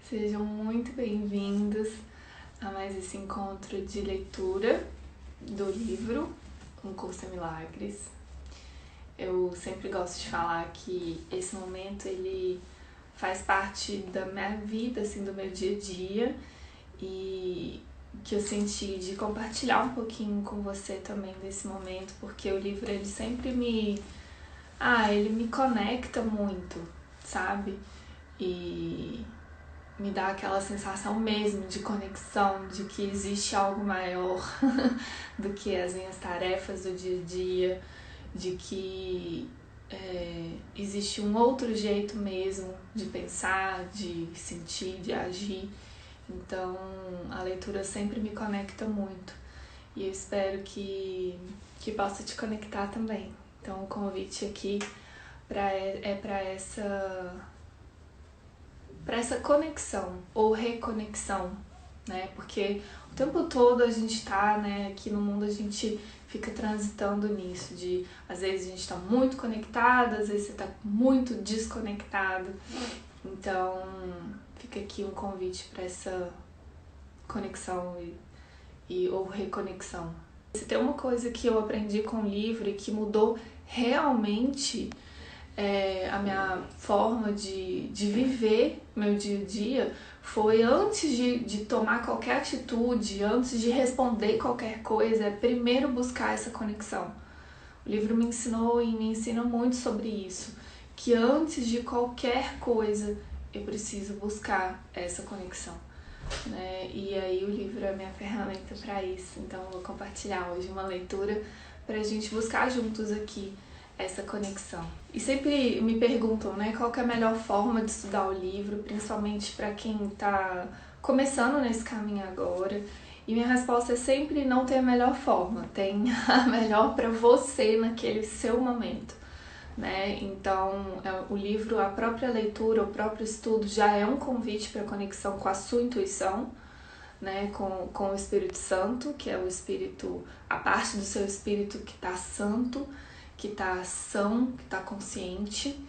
Sejam muito bem-vindos a mais esse encontro de leitura do livro Um Curso em Milagres. Eu sempre gosto de falar que esse momento ele faz parte da minha vida, assim, do meu dia a dia, e que eu senti de compartilhar um pouquinho com você também desse momento, porque o livro ele sempre ele me conecta muito, sabe? E me dá aquela sensação mesmo de conexão, de que existe algo maior do que as minhas tarefas do dia a dia, de que existe um outro jeito mesmo de pensar, de sentir, de agir. Então a leitura sempre me conecta muito e eu espero que possa te conectar também. Então o convite aqui é para essa conexão ou reconexão, né? Porque o tempo todo a gente tá, né, aqui no mundo a gente fica transitando nisso, de às vezes a gente tá muito conectado, às vezes você tá muito desconectado. Então fica aqui um convite para essa conexão ou reconexão. Se tem uma coisa que eu aprendi com o livro e que mudou realmente a minha forma de viver meu dia a dia, foi antes de tomar qualquer atitude, antes de responder qualquer coisa, primeiro buscar essa conexão. O livro me ensinou e me ensina muito sobre isso, que antes de qualquer coisa eu preciso buscar essa conexão, né? E aí o livro é a minha ferramenta para isso. Então eu vou compartilhar hoje uma leitura para a gente buscar juntos aqui essa conexão. E sempre me perguntam, né, qual que é a melhor forma de estudar o livro, principalmente para quem está começando nesse caminho agora. E minha resposta é sempre não tem a melhor forma, tem a melhor para você naquele seu momento, né? Então o livro, a própria leitura, o próprio estudo já é um convite para conexão com a sua intuição, né? Com o Espírito Santo, que é o espírito, a parte do seu espírito que está santo, que está são, que está consciente.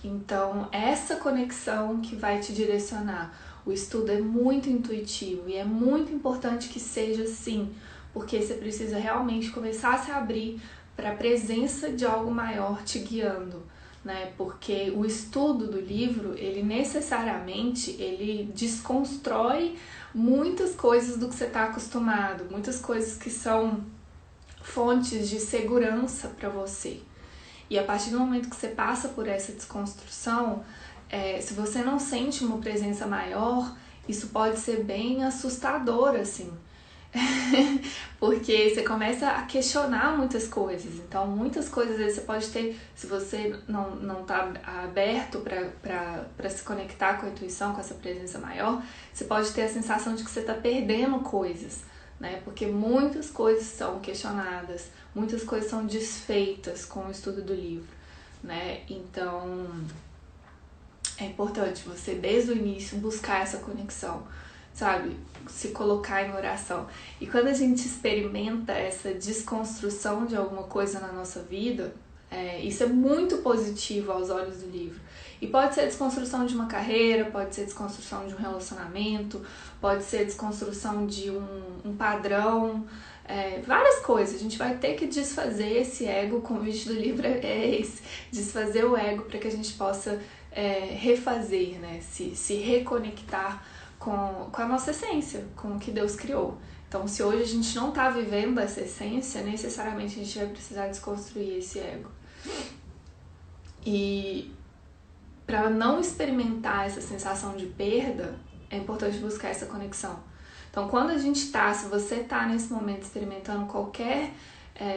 Então essa conexão que vai te direcionar. O estudo é muito intuitivo e é muito importante que seja assim, porque você precisa realmente começar a se abrir para a presença de algo maior te guiando, né? Porque o estudo do livro, ele necessariamente ele desconstrói muitas coisas do que você está acostumado, muitas coisas que são fontes de segurança para você. E a partir do momento que você passa por essa desconstrução, se você não sente uma presença maior, isso pode ser bem assustador, assim. Porque você começa a questionar muitas coisas. Então, muitas coisas você pode ter, se você não tá aberto para se conectar com a intuição, com essa presença maior, você pode ter a sensação de que você está perdendo coisas, né? Porque muitas coisas são questionadas, muitas coisas são desfeitas com o estudo do livro, né? Então é importante você desde o início buscar essa conexão, sabe? Se colocar em oração. E quando a gente experimenta essa desconstrução de alguma coisa na nossa vida, isso é muito positivo aos olhos do livro. E pode ser a desconstrução de uma carreira, pode ser a desconstrução de um relacionamento, pode ser a desconstrução de um padrão, várias coisas. A gente vai ter que desfazer esse ego, o convite do livro é esse, desfazer o ego para que a gente possa refazer, né? Se reconectar com a nossa essência, com o que Deus criou. Então, se hoje a gente não está vivendo essa essência, necessariamente a gente vai precisar desconstruir esse ego. E para não experimentar essa sensação de perda, é importante buscar essa conexão. Então, quando a gente se você está nesse momento experimentando qualquer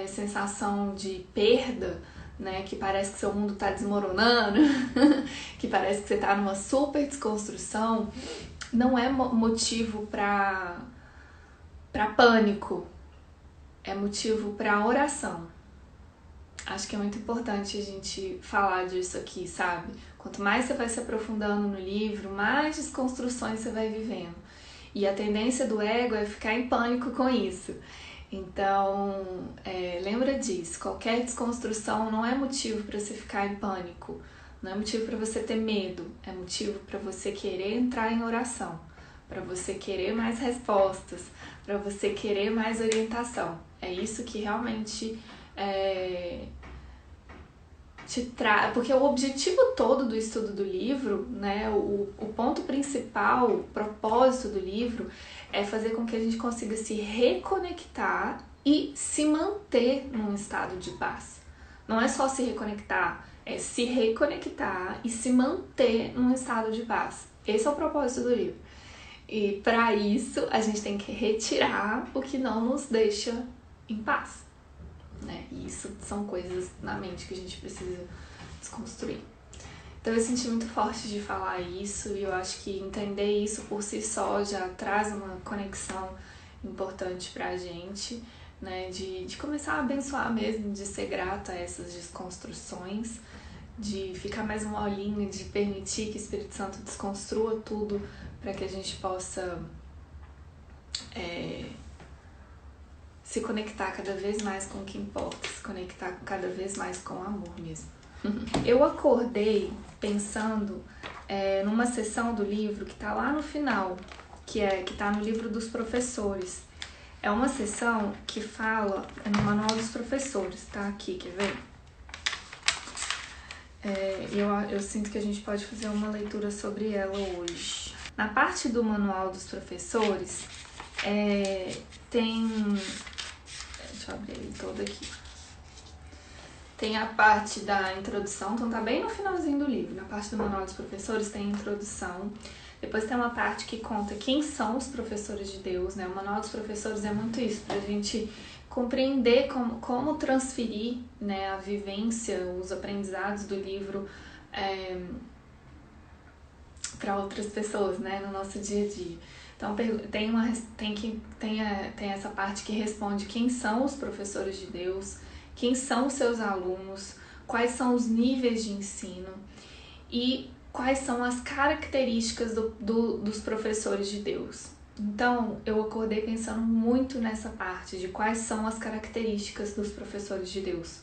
sensação de perda, né, que parece que seu mundo está desmoronando, que parece que você está numa super desconstrução, não é motivo para pânico, é motivo para oração. Acho que é muito importante a gente falar disso aqui, sabe? Quanto mais você vai se aprofundando no livro, mais desconstruções você vai vivendo. E a tendência do ego é ficar em pânico com isso. Então, lembra disso, qualquer desconstrução não é motivo para você ficar em pânico, Não é motivo para você ter medo, é motivo para você querer entrar em oração, para você querer mais respostas, para você querer mais orientação. É isso que realmente te traz, porque o objetivo todo do estudo do livro, né, o ponto principal, o propósito do livro é fazer com que a gente consiga se reconectar e se manter num estado de paz. Não é só se reconectar, é se reconectar e se manter num estado de paz. Esse é o propósito do livro. E para isso a gente tem que retirar o que não nos deixa em paz, né? E isso são coisas na mente que a gente precisa desconstruir. Então eu senti muito forte de falar isso e eu acho que entender isso por si só já traz uma conexão importante pra gente, né? De começar a abençoar mesmo, de ser grata a essas desconstruções, de ficar mais molinha, de permitir que o Espírito Santo desconstrua tudo para que a gente possa se conectar cada vez mais com o que importa, se conectar cada vez mais com o amor mesmo. Eu acordei pensando numa seção do livro que tá lá no final, que tá no livro dos professores. É uma seção que fala no manual dos professores, tá aqui, quer ver? Eu sinto que a gente pode fazer uma leitura sobre ela hoje. Na parte do manual dos professores, tem... Deixa eu abrir ele todo aqui. Tem a parte da introdução, então tá bem no finalzinho do livro. Na parte do manual dos professores tem a introdução. Depois tem uma parte que conta quem são os professores de Deus, né? O manual dos professores é muito isso, pra gente compreender como transferir, né, a vivência, os aprendizados do livro para outras pessoas, né, no nosso dia a dia. Então tem essa parte que responde quem são os professores de Deus, quem são os seus alunos, quais são os níveis de ensino e quais são as características dos professores de Deus. Então, eu acordei pensando muito nessa parte de quais são as características dos professores de Deus.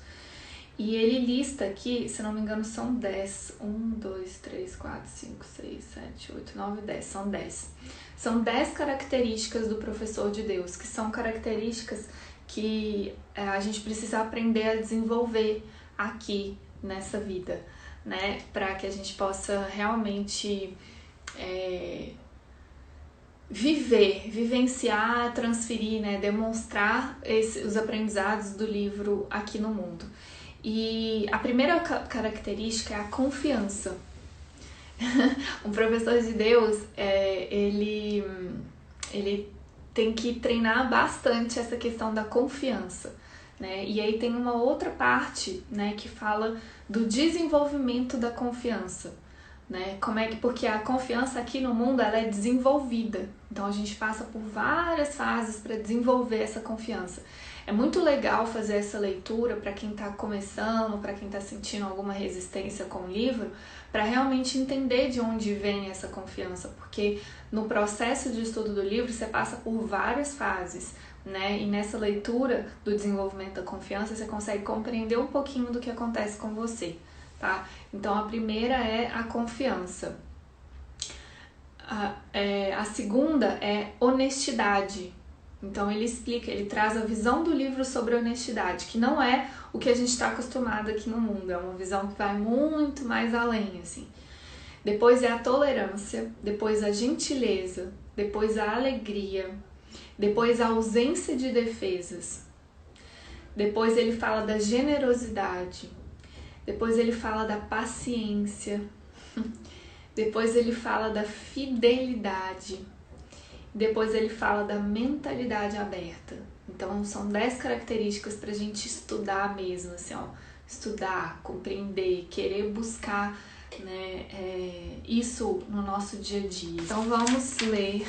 E ele lista aqui, se não me engano, são 10. 1, 2, 3, 4, 5, 6, 7, 8, 9, 10. São 10. São 10 características do professor de Deus, que são características que a gente precisa aprender a desenvolver aqui nessa vida, né? Para que a gente possa realmente vivenciar, transferir, né? Demonstrar os aprendizados do livro aqui no mundo. E a primeira característica é a confiança. Um professor de Deus, ele tem que treinar bastante essa questão da confiança, né? E aí tem uma outra parte, né, que fala do desenvolvimento da confiança, né? Porque a confiança aqui no mundo ela é desenvolvida, então a gente passa por várias fases para desenvolver essa confiança. É muito legal fazer essa leitura para quem está começando, para quem está sentindo alguma resistência com o livro, para realmente entender de onde vem essa confiança, porque no processo de estudo do livro você passa por várias fases, né? E nessa leitura do desenvolvimento da confiança você consegue compreender um pouquinho do que acontece com você, tá? Então a primeira é a confiança. A segunda é honestidade. Então ele explica, ele traz a visão do livro sobre honestidade, que não é o que a gente está acostumado aqui no mundo, é uma visão que vai muito mais além, assim. Depois é a tolerância, depois a gentileza, depois a alegria, depois a ausência de defesas, depois ele fala da generosidade, depois ele fala da paciência, depois ele fala da fidelidade, depois ele fala da mentalidade aberta. Então são 10 características pra gente estudar mesmo, assim, ó, estudar, compreender, querer buscar, né, isso no nosso dia a dia. Então vamos ler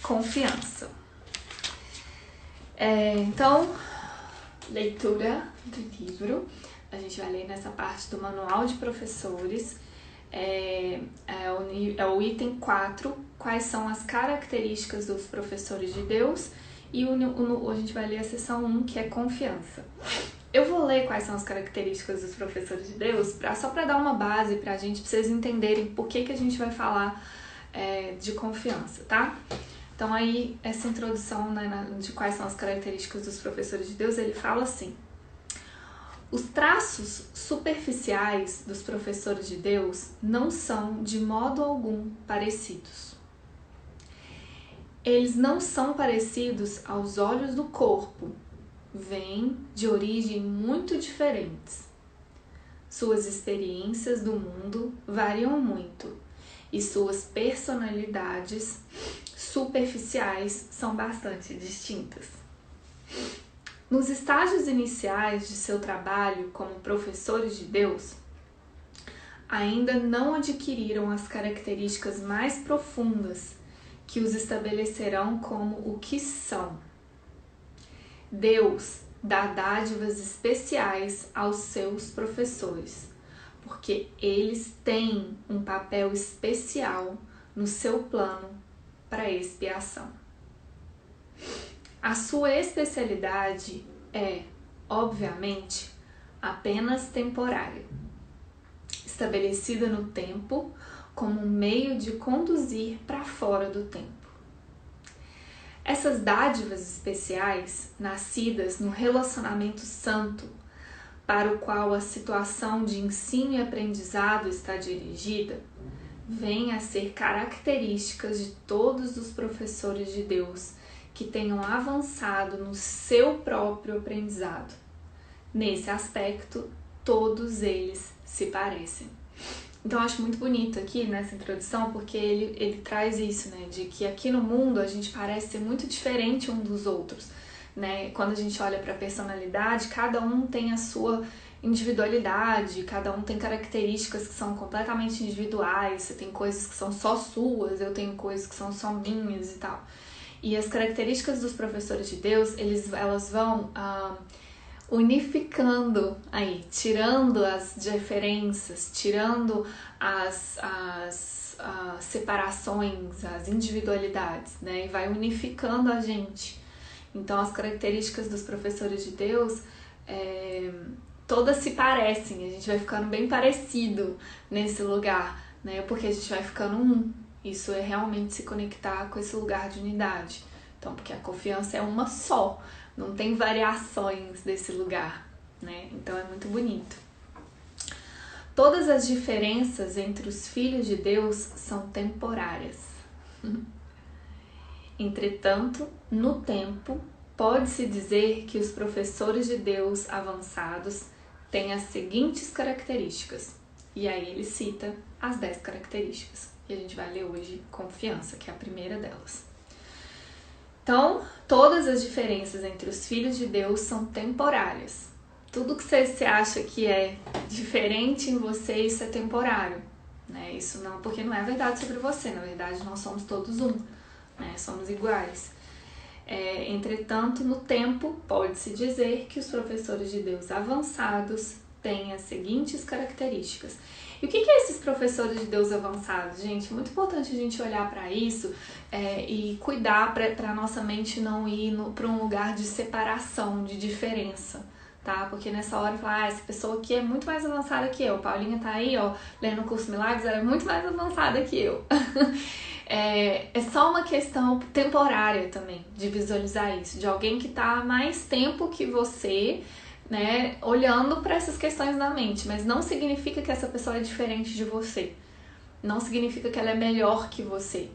confiança. Então, leitura do livro, a gente vai ler nessa parte do manual de professores, é o item 4, quais são as características dos professores de Deus, e a gente vai ler a seção 1, que é confiança. Eu vou ler quais são as características dos professores de Deus, só para dar uma base pra gente, pra vocês entenderem por que a gente vai falar de confiança, tá? Então aí, essa introdução, né, de quais são as características dos professores de Deus, ele fala assim: os traços superficiais dos professores de Deus não são de modo algum parecidos. Eles não são parecidos aos olhos do corpo, vêm de origem muito diferentes. Suas experiências do mundo variam muito e suas personalidades superficiais são bastante distintas. Nos estágios iniciais de seu trabalho como professores de Deus, ainda não adquiriram as características mais profundas que os estabelecerão como o que são. Deus dá dádivas especiais aos seus professores, porque eles têm um papel especial no seu plano para expiação. A sua especialidade é, obviamente, apenas temporária, estabelecida no tempo como um meio de conduzir para fora do tempo. Essas dádivas especiais, nascidas no relacionamento santo, para o qual a situação de ensino e aprendizado está dirigida, vêm a ser características de todos os professores de Deus que tenham avançado no seu próprio aprendizado. Nesse aspecto, todos eles se parecem. Então, eu acho muito bonito aqui nessa introdução, porque ele traz isso, né, de que aqui no mundo a gente parece ser muito diferente um dos outros, né? Quando a gente olha para a personalidade, cada um tem a sua individualidade, cada um tem características que são completamente individuais, você tem coisas que são só suas, eu tenho coisas que são só minhas e tal. E as características dos professores de Deus, elas vão unificando aí, tirando as diferenças, tirando as separações, as individualidades, né? E vai unificando a gente. Então, as características dos professores de Deus, todas se parecem, a gente vai ficando bem parecido nesse lugar, né? Porque a gente vai ficando um. Isso é realmente se conectar com esse lugar de unidade. Então, porque a confiança é uma só, não tem variações desse lugar, né? Então é muito bonito. Todas as diferenças entre os filhos de Deus são temporárias. Entretanto, no tempo, pode-se dizer que os professores de Deus avançados têm as seguintes características. E aí ele cita as 10 características. E a gente vai ler hoje confiança, que é a primeira delas. Então, todas as diferenças entre os filhos de Deus são temporárias. Tudo que você acha que é diferente em você, isso é temporário, né? Isso não, porque não é verdade sobre você, na verdade nós somos todos um, né? Somos iguais. Entretanto, no tempo, pode-se dizer que os professores de Deus avançados têm as seguintes características. E o que é esses professores de Deus avançados, gente? Muito importante a gente olhar para isso e cuidar para a nossa mente não ir para um lugar de separação, de diferença, tá? Porque nessa hora fala, essa pessoa aqui é muito mais avançada que eu. Paulinha tá aí, ó, lendo o curso Milagres, ela é muito mais avançada que eu. É só uma questão temporária também, de visualizar isso, de alguém que tá há mais tempo que você, né, olhando para essas questões na mente, mas não significa que essa pessoa é diferente de você, não significa que ela é melhor que você.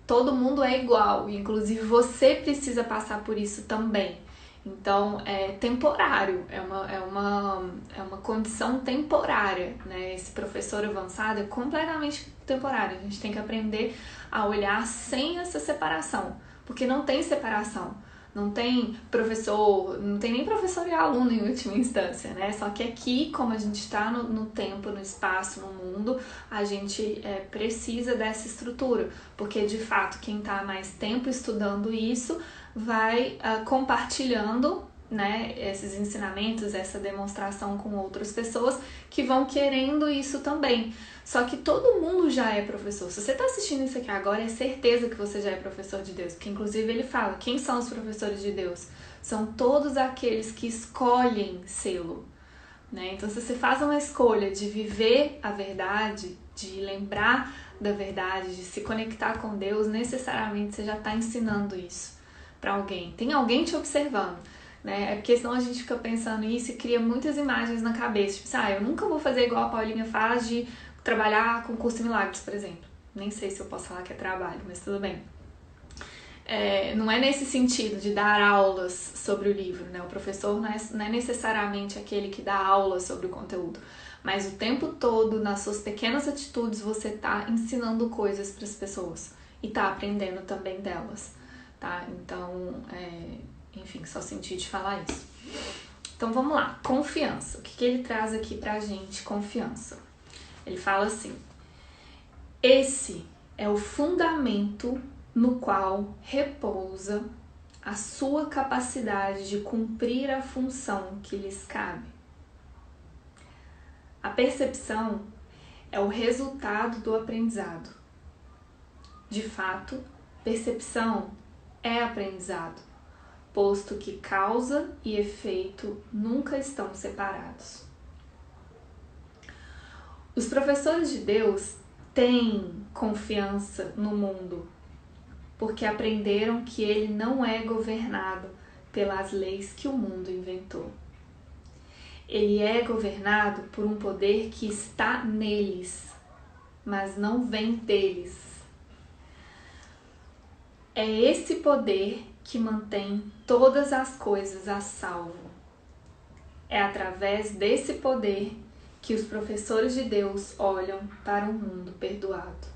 Todo mundo é igual, inclusive você precisa passar por isso também. Então, é temporário, é uma condição temporária, né? Esse professor avançado é completamente temporário. A gente tem que aprender a olhar sem essa separação, porque não tem separação. Não tem professor, não tem nem professor e aluno em última instância, né? Só que aqui, como a gente está no tempo, no espaço, no mundo, a gente precisa dessa estrutura, porque de fato quem está mais tempo estudando isso vai compartilhando, né, esses ensinamentos, essa demonstração com outras pessoas que vão querendo isso também. Só que todo mundo já é professor. Se você está assistindo isso aqui agora, é certeza que você já é professor de Deus. Porque inclusive ele fala, quem são os professores de Deus? São todos aqueles que escolhem sê-lo. Né? Então, se você faz uma escolha de viver a verdade, de lembrar da verdade, de se conectar com Deus, necessariamente você já está ensinando isso para alguém. Tem alguém te observando, né? É porque senão a gente fica pensando nisso e cria muitas imagens na cabeça. Tipo, eu nunca vou fazer igual a Paulinha faz de trabalhar com curso de milagres, por exemplo. Nem sei se eu posso falar que é trabalho, mas tudo bem. Não é nesse sentido de dar aulas sobre o livro, né? O professor não é necessariamente aquele que dá aula sobre o conteúdo, mas o tempo todo, nas suas pequenas atitudes, você tá ensinando coisas para as pessoas e tá aprendendo também delas, tá? Então, enfim, só senti de falar isso. Então, vamos lá. Confiança. O que ele traz aqui pra gente? Confiança. Ele fala assim: esse é o fundamento no qual repousa a sua capacidade de cumprir a função que lhes cabe. A percepção é o resultado do aprendizado. De fato, percepção é aprendizado, posto que causa e efeito nunca estão separados. Os professores de Deus têm confiança no mundo, porque aprenderam que ele não é governado pelas leis que o mundo inventou. Ele é governado por um poder que está neles, mas não vem deles. É esse poder que mantém todas as coisas a salvo. É através desse poder que os professores de Deus olham para um mundo perdoado.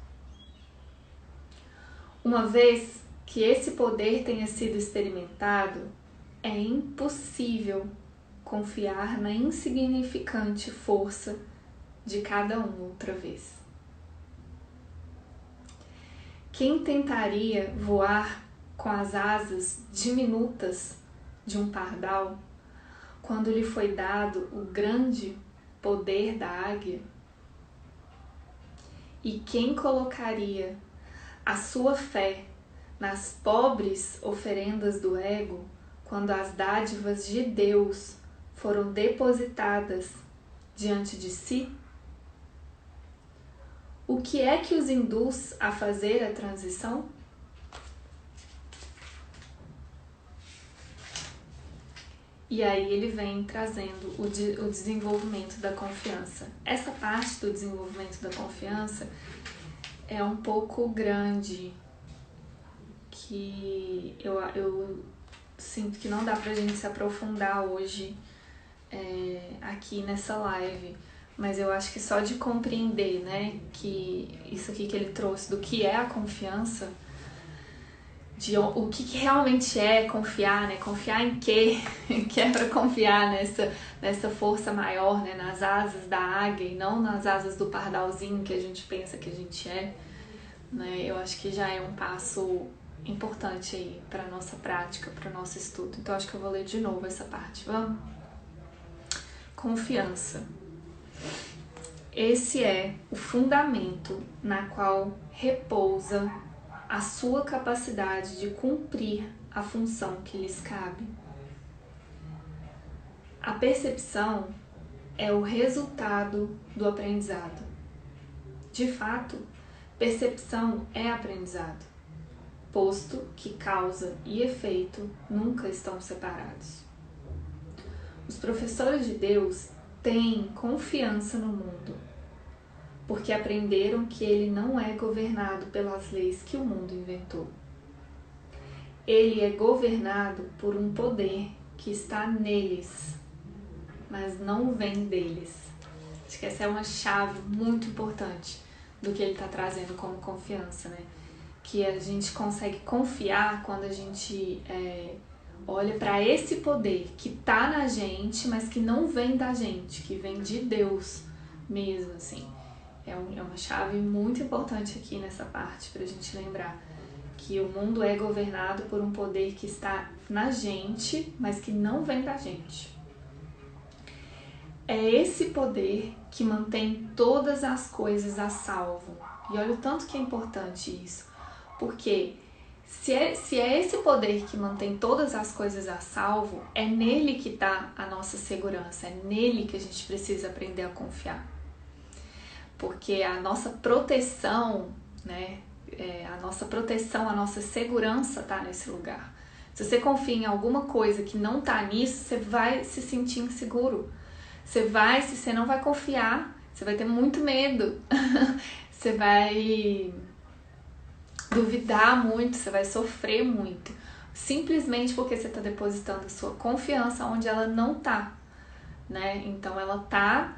Uma vez que esse poder tenha sido experimentado, é impossível confiar na insignificante força de cada um outra vez. Quem tentaria voar com as asas diminutas de um pardal, quando lhe foi dado o grande poder da águia? E quem colocaria a sua fé nas pobres oferendas do ego, quando as dádivas de Deus foram depositadas diante de si? O que é que os induz a fazer a transição? E aí ele vem trazendo o desenvolvimento da confiança. Essa parte do desenvolvimento da confiança é um pouco grande, que eu sinto que não dá pra gente se aprofundar hoje aqui nessa live, mas eu acho que só de compreender, né, que isso aqui que ele trouxe do que é a confiança, de o que realmente é confiar, né, confiar em quê, que é pra confiar nessa força maior, né, nas asas da águia e não nas asas do pardalzinho que a gente pensa que a gente é, né, eu acho que já é um passo importante aí para nossa prática, para o nosso estudo. Então acho que eu vou ler de novo essa parte. Vamos? Confiança. Esse é o fundamento na qual repousa a sua capacidade de cumprir a função que lhes cabe. A percepção é o resultado do aprendizado. De fato, percepção é aprendizado, posto que causa e efeito nunca estão separados. Os professores de Deus têm confiança no mundo, porque aprenderam que ele não é governado pelas leis que o mundo inventou. Ele é governado por um poder que está neles, mas não vem deles. Acho que essa é uma chave muito importante do que ele está trazendo como confiança, né? Que a gente consegue confiar quando a gente olha para esse poder que está na gente, mas que não vem da gente, que vem de Deus mesmo, assim. É uma chave muito importante aqui nessa parte para a gente lembrar que o mundo é governado por um poder que está na gente, mas que não vem da gente. É esse poder que mantém todas as coisas a salvo. E olha o tanto que é importante isso. Porque se é esse poder que mantém todas as coisas a salvo, é nele que está a nossa segurança, é nele que a gente precisa aprender a confiar. Porque a nossa proteção, né, a nossa segurança está nesse lugar. Se você confia em alguma coisa que não está nisso, você vai se sentir inseguro. Você não vai confiar, você vai ter muito medo, você vai duvidar muito, você vai sofrer muito, simplesmente porque você está depositando a sua confiança onde ela não está, né? Então ela está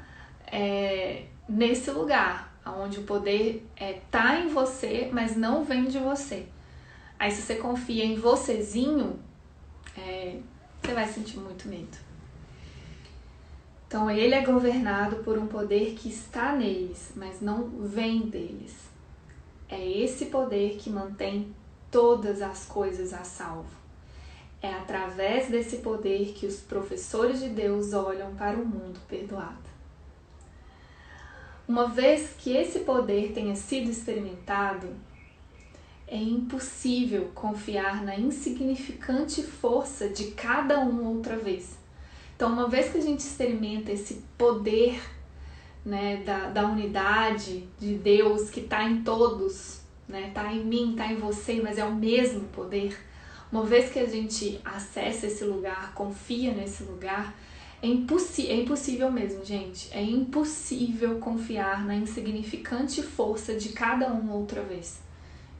nesse lugar, onde o poder tá em você, mas não vem de você. Aí se você confia em vocêzinho, você vai sentir muito medo. Então ele é governado por um poder que está neles, mas não vem deles. É esse poder que mantém todas as coisas a salvo. É através desse poder que os professores de Deus olham para o mundo perdoado. Uma vez que esse poder tenha sido experimentado, é impossível confiar na insignificante força de cada um outra vez. Então, uma vez que a gente experimenta esse poder, né, da unidade de Deus que está em todos, né, está em mim, está em você, mas é o mesmo poder. Uma vez que a gente acessa esse lugar, confia nesse lugar, é impossível mesmo, gente. É impossível confiar na insignificante força de cada um outra vez.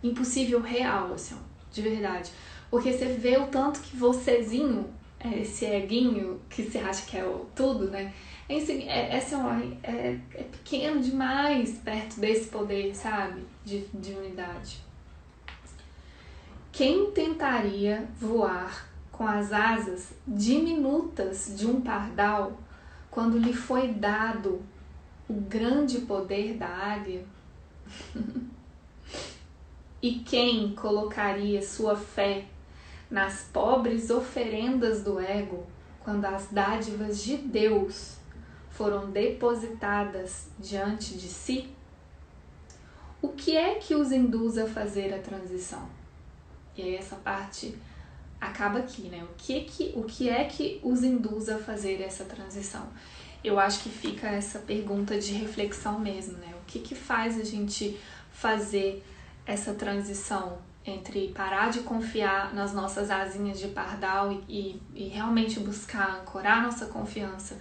Impossível real, assim, de verdade. Porque você vê o tanto que vocêzinho, esse eguinho que você acha que é o tudo, né? É pequeno demais perto desse poder, sabe? De unidade. Quem tentaria voar com as asas diminutas de um pardal quando lhe foi dado o grande poder da águia? E quem colocaria sua fé nas pobres oferendas do ego, quando as dádivas de Deus foram depositadas diante de si? O que é que os induz a fazer a transição? E aí essa parte acaba aqui, né? O que é que os induz a fazer essa transição? Eu acho que fica essa pergunta de reflexão mesmo, né? O que faz a gente fazer essa transição entre parar de confiar nas nossas asinhas de pardal e realmente buscar ancorar nossa confiança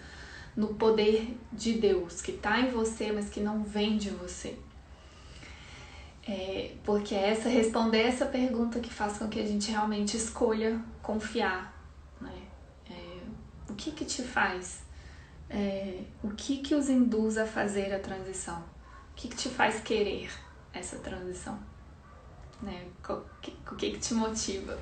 no poder de Deus que está em você, mas que não vem de você. Porque responder essa pergunta que faz com que a gente realmente escolha confiar, né? O que te faz? O que os induz a fazer a transição? O que te faz querer essa transição? Né? O que te motiva?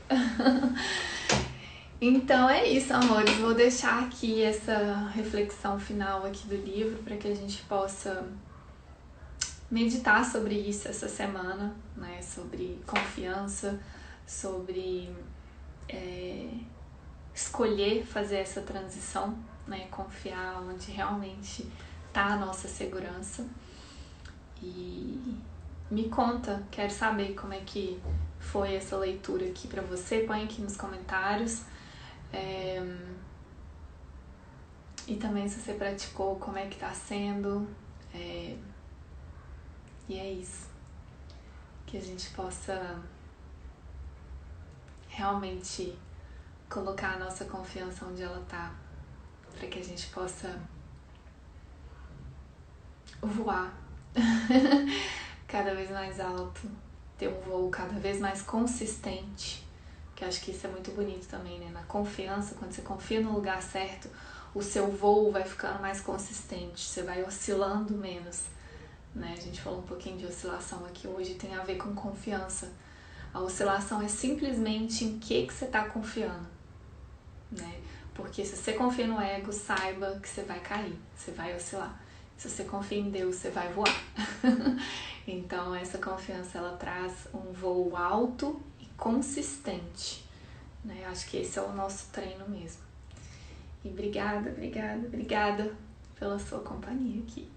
Então é isso, amores. Vou deixar aqui essa reflexão final aqui do livro para que a gente possa meditar sobre isso essa semana, né? Sobre confiança, sobre escolher fazer essa transição, né? Confiar onde realmente está a nossa segurança. E me conta, quero saber como é que foi essa leitura aqui pra você, põe aqui nos comentários. E também se você praticou, como é que tá sendo. E é isso. Que a gente possa realmente colocar a nossa confiança onde ela tá, pra que a gente possa voar cada vez mais alto, ter um voo cada vez mais consistente, que acho que isso é muito bonito também, né? Na confiança, quando você confia no lugar certo, o seu voo vai ficando mais consistente, você vai oscilando menos, né? A gente falou um pouquinho de oscilação aqui hoje, tem a ver com confiança. A oscilação é simplesmente em que você está confiando, né? Porque se você confia no ego, saiba que você vai cair, você vai oscilar. Se você confia em Deus, você vai voar. Então essa confiança, ela traz um voo alto e consistente, né? Acho que esse é o nosso treino mesmo. E obrigada pela sua companhia aqui.